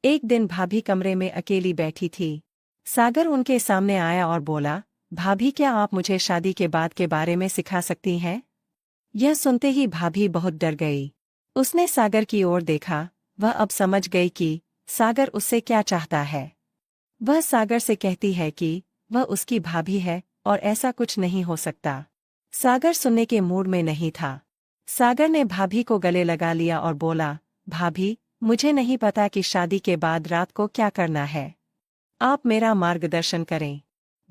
एक दिन भाभी कमरे में अकेली बैठी थी। सागर उनके सामने आया और बोला, भाभी क्या आप मुझे शादी के बाद के बारे में सिखा सकती हैं? यह सुनते ही भाभी बहुत डर गई। उसने सागर की ओर देखा। वह अब समझ गई कि सागर उससे क्या चाहता है। वह सागर से कहती है कि वह उसकी भाभी है और ऐसा कुछ नहीं हो सकता। सागर सुनने के मूड में नहीं था। सागर ने भाभी को गले लगा लिया और बोला, भाभी, मुझे नहीं पता कि शादी के बाद रात को क्या करना है। आप मेरा मार्गदर्शन करें।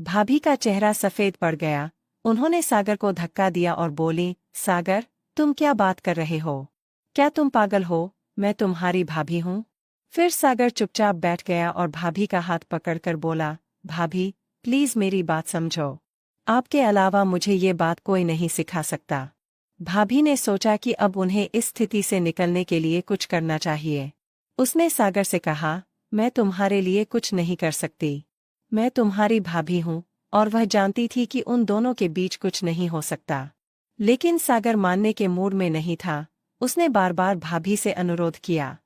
भाभी का चेहरा सफेद पड़ गया। उन्होंने सागर को धक्का दिया और बोली, सागर, तुम क्या बात कर रहे हो? क्या तुम पागल हो? मैं तुम्हारी भाभी हूँ। फिर सागर चुपचाप बैठ गया और भाभी का हाथ पकड़कर बोला, भाभी, प्लीज मेरी बात समझो। आपके अलावा मुझे ये बात कोई नहीं सिखा सकता। भाभी ने सोचा कि अब उन्हें इस स्थिति से निकलने के लिए कुछ करना चाहिए। उसने सागर से कहा, मैं तुम्हारे लिए कुछ नहीं कर सकती। मैं तुम्हारी भाभी हूँ। और वह जानती थी कि उन दोनों के बीच कुछ नहीं हो सकता। लेकिन सागर मानने के मूड में नहीं था। उसने बार बार भाभी से अनुरोध किया।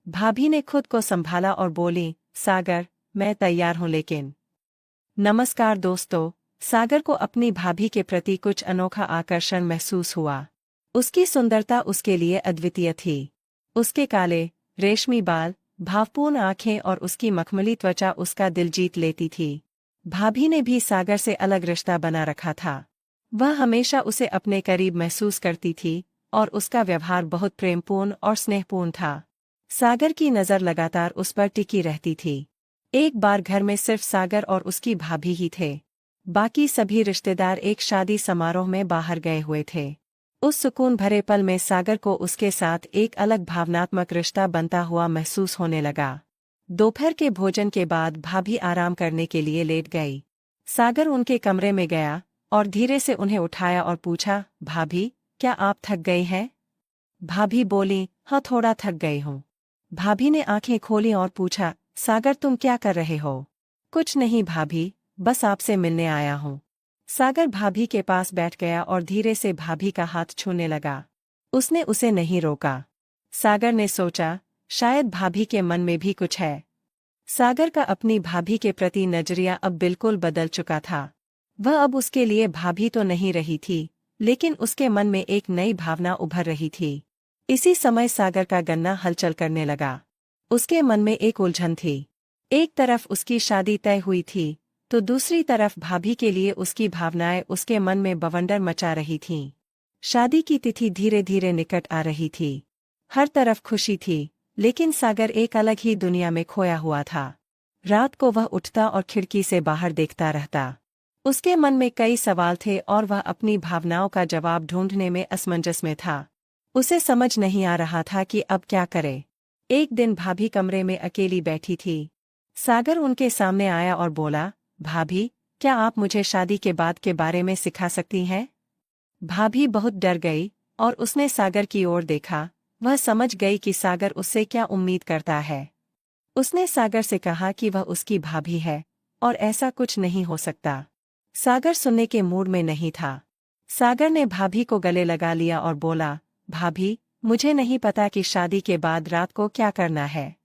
भाभी ने खुद को संभाला और बोली, सागर, मैं तैयार हूँ लेकिन। नमस्कार दोस्तों। सागर को अपनी भाभी के प्रति कुछ अनोखा आकर्षण महसूस हुआ। उसकी सुंदरता उसके लिए अद्वितीय थी। उसके काले, रेशमी बाल, भावपूर्ण आंखें और उसकी मखमली त्वचा उसका दिल जीत लेती थी। भाभी ने भी सागर से अलग रिश्ता बना रखा था। वह हमेशा उसे अपने करीब महसूस करती थी और उसका व्यवहार बहुत प्रेमपूर्ण और स्नेहपूर्ण था। सागर की नज़र लगातार उस पर टिकी रहती थी। एक बार घर में सिर्फ सागर और उसकी भाभी ही थे। बाकी सभी रिश्तेदार एक शादी समारोह में बाहर गए हुए थे। उस सुकून भरे पल में सागर को उसके साथ एक अलग भावनात्मक रिश्ता बनता हुआ महसूस होने लगा। दोपहर के भोजन के बाद भाभी आराम करने के लिए लेट गई। सागर उनके कमरे में गया और धीरे से उन्हें उठाया और पूछा, भाभी, क्या आप थक गई हैं? भाभी बोली, हाँ, थोड़ा थक गई हूँ। भाभी ने आंखें खोली और पूछा, सागर, तुम क्या कर रहे हो? कुछ नहीं भाभी, बस आपसे मिलने आया हूँ। सागर भाभी के पास बैठ गया और धीरे से भाभी का हाथ छूने लगा। उसने उसे नहीं रोका। सागर ने सोचा, शायद भाभी के मन में भी कुछ है। सागर का अपनी भाभी के प्रति नजरिया अब बिल्कुल बदल चुका था। वह अब उसके लिए भाभी तो नहीं रही थी, लेकिन उसके मन में एक नई भावना उभर रही थी। इसी समय सागर का गन्ना हलचल करने लगा। उसके मन में एक उलझन थी। एक तरफ उसकी शादी तय हुई थी, तो दूसरी तरफ भाभी के लिए उसकी भावनाएं उसके मन में बवंडर मचा रही थीं। शादी की तिथि धीरे धीरे निकट आ रही थी। हर तरफ खुशी थी, लेकिन सागर एक अलग ही दुनिया में खोया हुआ था। रात को वह उठता और खिड़की से बाहर देखता रहता। उसके मन में कई सवाल थे और वह अपनी भावनाओं का जवाब ढूंढने में असमंजस में था। उसे समझ नहीं आ रहा था कि अब क्या करे। एक दिन भाभी कमरे में अकेली बैठी थी। सागर उनके सामने आया और बोला, भाभी, क्या आप मुझे शादी के बाद के बारे में सिखा सकती हैं? भाभी बहुत डर गई और उसने सागर की ओर देखा। वह समझ गई कि सागर उससे क्या उम्मीद करता है। उसने सागर से कहा कि वह उसकी भाभी है और ऐसा कुछ नहीं हो सकता। सागर सुनने के मूड में नहीं था। सागर ने भाभी को गले लगा लिया और बोला, भाभी, मुझे नहीं पता कि शादी के बाद रात को क्या करना है।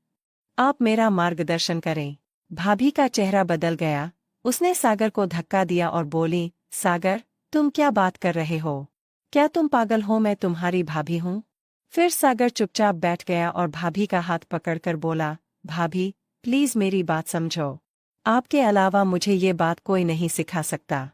आप मेरा मार्गदर्शन करें। भाभी का चेहरा बदल गया। उसने सागर को धक्का दिया और बोली, सागर, तुम क्या बात कर रहे हो? क्या तुम पागल हो? मैं तुम्हारी भाभी हूँ। फिर सागर चुपचाप बैठ गया और भाभी का हाथ पकड़कर बोला, भाभी, प्लीज मेरी बात समझो। आपके अलावा मुझे ये बात कोई नहीं सिखा सकता।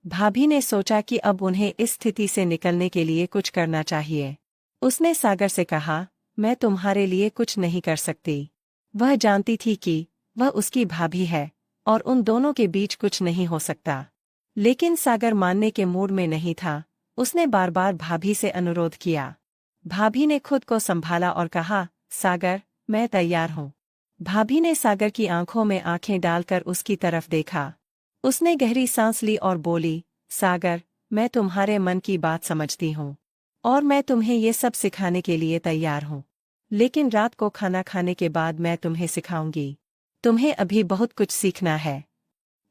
भाभी ने सोचा कि अब उन्हें इस स्थिति से निकलने के लिए कुछ करना चाहिए। उसने सागर से कहा, मैं तुम्हारे लिए कुछ नहीं कर सकती। वह जानती थी कि वह उसकी भाभी है और उन दोनों के बीच कुछ नहीं हो सकता। लेकिन सागर मानने के मूड में नहीं था। उसने बार बार भाभी से अनुरोध किया। भाभी ने खुद को संभाला और कहा, सागर, मैं तैयार हूँ। भाभी ने सागर की आंखों में आंखें डालकर उसकी तरफ देखा। उसने गहरी सांस ली और बोली, सागर, मैं तुम्हारे मन की बात समझती हूँ और मैं तुम्हें ये सब सिखाने के लिए तैयार हूँ। लेकिन रात को खाना खाने के बाद मैं तुम्हें सिखाऊंगी। तुम्हें अभी बहुत कुछ सीखना है।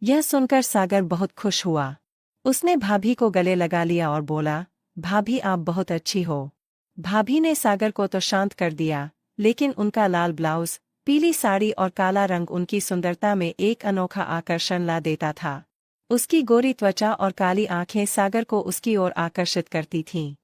यह सुनकर सागर बहुत खुश हुआ। उसने भाभी को गले लगा लिया और बोला, भाभी, आप बहुत अच्छी हो। भाभी ने सागर को तो शांत कर दिया, लेकिन उनका लाल ब्लाउज, पीली साड़ी और काला रंग उनकी सुंदरता में एक अनोखा आकर्षण ला देता था। उसकी गोरी त्वचा और काली आंखें सागर को उसकी ओर आकर्षित करती थीं।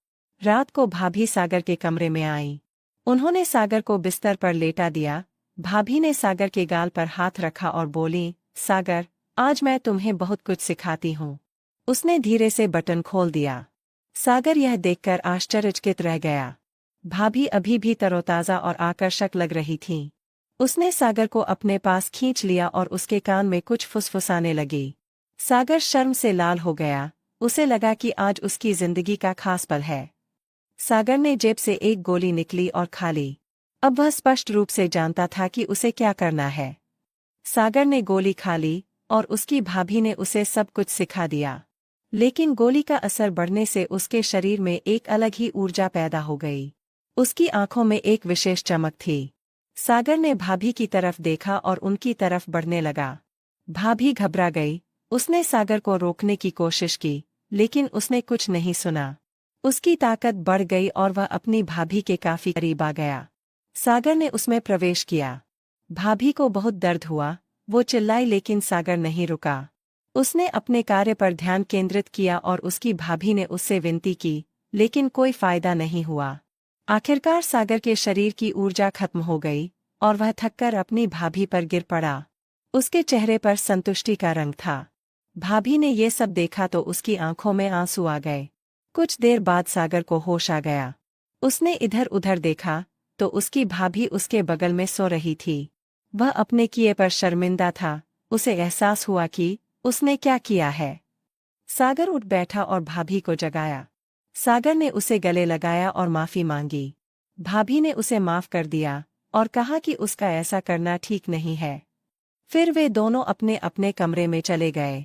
रात को भाभी सागर के कमरे में आई। उन्होंने सागर को बिस्तर पर लेटा दिया। भाभी ने सागर के गाल पर हाथ रखा और बोली, सागर, आज मैं तुम्हें बहुत कुछ सिखाती हूँ। उसने धीरे से बटन खोल दिया। सागर यह देखकर आश्चर्यचकित रह गया। भाभी अभी भी तरोताज़ा और आकर्षक लग रही थीं। उसने सागर को अपने पास खींच लिया और उसके कान में कुछ फुसफुसाने लगी। सागर शर्म से लाल हो गया। उसे लगा कि आज उसकी जिंदगी का खास पल है। सागर ने जेब से एक गोली निकली और खा ली। अब वह स्पष्ट रूप से जानता था कि उसे क्या करना है। सागर ने गोली खा ली और उसकी भाभी ने उसे सब कुछ सिखा दिया। लेकिन गोली का असर बढ़ने से उसके शरीर में एक अलग ही ऊर्जा पैदा हो गई। उसकी आंखों में एक विशेष चमक थी। सागर ने भाभी की तरफ देखा और उनकी तरफ बढ़ने लगा। भाभी घबरा गई। उसने सागर को रोकने की कोशिश की, लेकिन उसने कुछ नहीं सुना। उसकी ताकत बढ़ गई और वह अपनी भाभी के काफी करीब आ गया। सागर ने उसमें प्रवेश किया। भाभी को बहुत दर्द हुआ। वो चिल्लाई लेकिन सागर नहीं रुका। उसने अपने कार्य पर ध्यान केंद्रित किया और उसकी भाभी ने उससे विनती की, लेकिन कोई फायदा नहीं हुआ। आखिरकार सागर के शरीर की ऊर्जा खत्म हो गई और वह थककर अपनी भाभी पर गिर पड़ा। उसके चेहरे पर संतुष्टि का रंग था। भाभी ने ये सब देखा तो उसकी आंखों में आंसू आ गए। कुछ देर बाद सागर को होश आ गया। उसने इधर उधर देखा तो उसकी भाभी उसके बगल में सो रही थी। वह अपने किए पर शर्मिंदा था। उसे एहसास हुआ कि उसने क्या किया है। सागर उठ बैठा और भाभी को जगाया। सागर ने उसे गले लगाया और माफी मांगी। भाभी ने उसे माफ कर दिया और कहा कि उसका ऐसा करना ठीक नहीं है। फिर वे दोनों अपने अपने कमरे में चले गए।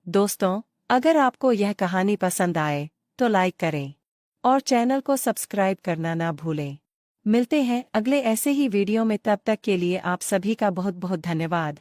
दोस्तों, अगर आपको यह कहानी पसंद आए तो लाइक करें और चैनल को सब्सक्राइब करना ना भूलें। मिलते हैं अगले ऐसे ही वीडियो में, तब तक के लिए आप सभी का बहुत बहुत धन्यवाद।